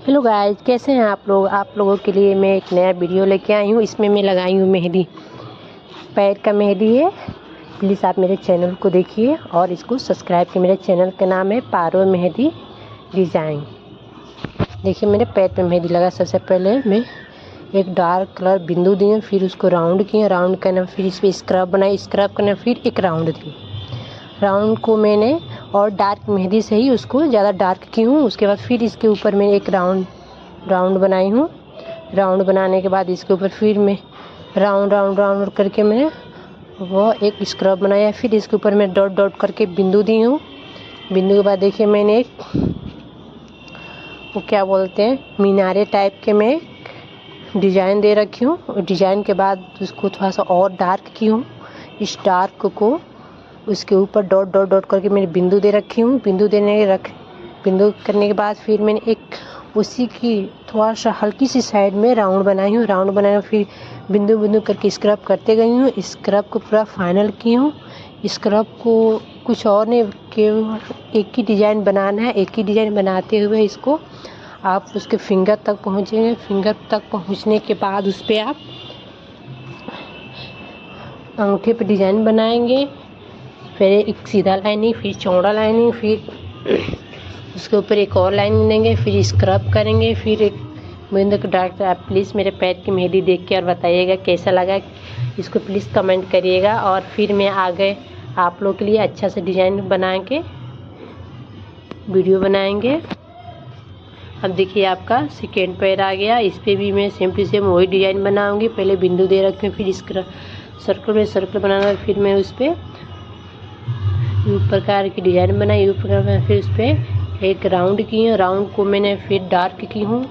Hello guys, कैसे हैं आप लोग। आप लोगों के लिए मैं एक नया वीडियो लेके आई हूँ। इसमें मैं लगाई हूँ मेहंदी, पैर का मेहंदी है। प्लीज़ आप मेरे चैनल को देखिए और इसको सब्सक्राइब कीजिए। मेरे चैनल का नाम है पारो मेहंदी डिज़ाइन। देखिए मेरे पैर पे मेहंदी लगा। सबसे पहले मैं एक डार्क कलर बिंदु दिए, फिर उसको राउंड किए, राउंड करना, फिर इस पर स्क्रब बनाई, स्क्रब करना, फिर एक राउंड दी। राउंड को मैंने और डार्क मेहंदी से ही उसको ज़्यादा डार्क की हूँ। उसके बाद फिर इसके ऊपर मैं एक राउंड बनाई हूँ। राउंड बनाने के बाद इसके ऊपर फिर मैं राउंड करके मैं वो एक स्क्रब बनाया। फिर इसके ऊपर मैं डॉट डॉट करके बिंदु दी हूँ। बिंदु के बाद देखिए मैंने एक वो क्या बोलते हैं मीनारे टाइप के मैं डिज़ाइन दे रखी हूँ। और डिज़ाइन के बाद उसको थोड़ा सा और डार्क की हूँ। इस डार्क को उसके ऊपर डॉट डॉट डॉट करके मैंने बिंदु दे रखी हूँ। बिंदु करने के बाद फिर मैंने एक उसी की थोड़ा सा हल्की सी साइड में राउंड बनाई हूँ। राउंड बनाया फिर बिंदु बिंदु करके स्क्रब करते गई हूँ। स्क्रब को पूरा फाइनल की हूँ। स्क्रब को कुछ और नहीं, केवल एक ही डिज़ाइन बनाना है। एक ही डिज़ाइन बनाते हुए इसको आप उसके फिंगर तक पहुँचेंगे। फिंगर तक पहुँचने के बाद उस पर आप अंगूठे पे डिज़ाइन बनाएंगे। फिर एक सीधा लाइनिंग, फिर चौड़ा लाइनिंग, फिर उसके ऊपर एक और लाइनिंग देंगे, फिर स्क्रब करेंगे, फिर एक बिंदु को डार्क। आप प्लीज़ मेरे पैर की मेहंदी देख के और बताइएगा कैसा लगा। इसको प्लीज़ कमेंट करिएगा। और फिर मैं आगे आप लोग के लिए अच्छा सा डिज़ाइन बना के वीडियो बनाएंगे। अब देखिए आपका सेकेंड पैर आ गया। इस पर भी मैं सेम टू सेम वही डिज़ाइन बनाऊंगी। पहले बिंदु दे रखे हैं, फिर सर्कल बनाना, फिर मैं उस पर यू प्रकार की डिज़ाइन बनाई। यू प्रकार फिर उस पर एक राउंड की हूँ। राउंड को मैंने फिर डार्क की हूँ।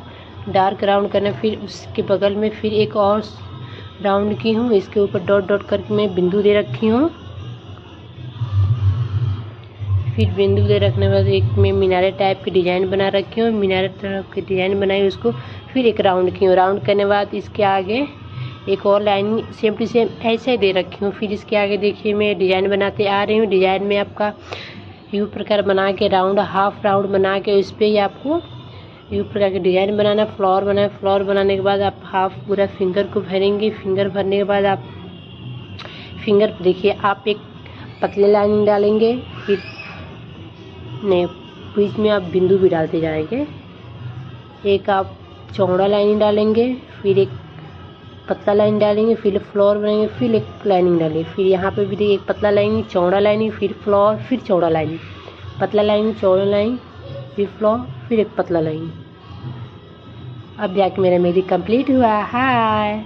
डार्क राउंड करना, फिर उसके बगल में फिर एक और राउंड की हूँ। इसके ऊपर डॉट डॉट करके मैं बिंदु दे रखी हूँ। फिर बिंदु दे रखने के बाद एक मैं मीनारे टाइप की डिज़ाइन बना रखी हूँ। मीनारे टाइप की डिज़ाइन बनाई, उसको फिर एक राउंड की हूँ। राउंड करने के बाद इसके आगे एक और लाइन सेम टू सेम ऐसे ही दे रखी हूँ। फिर इसके आगे देखिए मैं डिज़ाइन बनाते आ रही हूँ। डिज़ाइन में आपका यू प्रकार बना के राउंड हाफ राउंड बना के उस पर ही आपको यू प्रकार के डिज़ाइन बनाना। फ्लावर बनाए, फ्लावर बनाने के बाद आप हाफ पूरा फिंगर को भरेंगे। फिंगर भरने के बाद आप फिंगर देखिए आप एक पतले लाइनिंग डालेंगे, फिर नहीं बीच में आप बिंदु भी डालते जाएंगे। एक आप चौड़ा लाइनिंग डालेंगे, फिर एक पतला लाइन डालेंगे, फिर फ्लावर बनाएंगे, फिर एक लाइनिंग डालेंगे। फिर यहाँ पे भी देखिए एक पतला लाइनिंग, चौड़ा लाइनिंग, फिर फ्लावर, फिर चौड़ा लाइनिंग, पतला लाइनिंग, चौड़ा लाइनिंग, फिर फ्लावर, फिर एक पतला लाइनिंग। अब जाके मेरा मेहंदी कंप्लीट हुआ। हाय।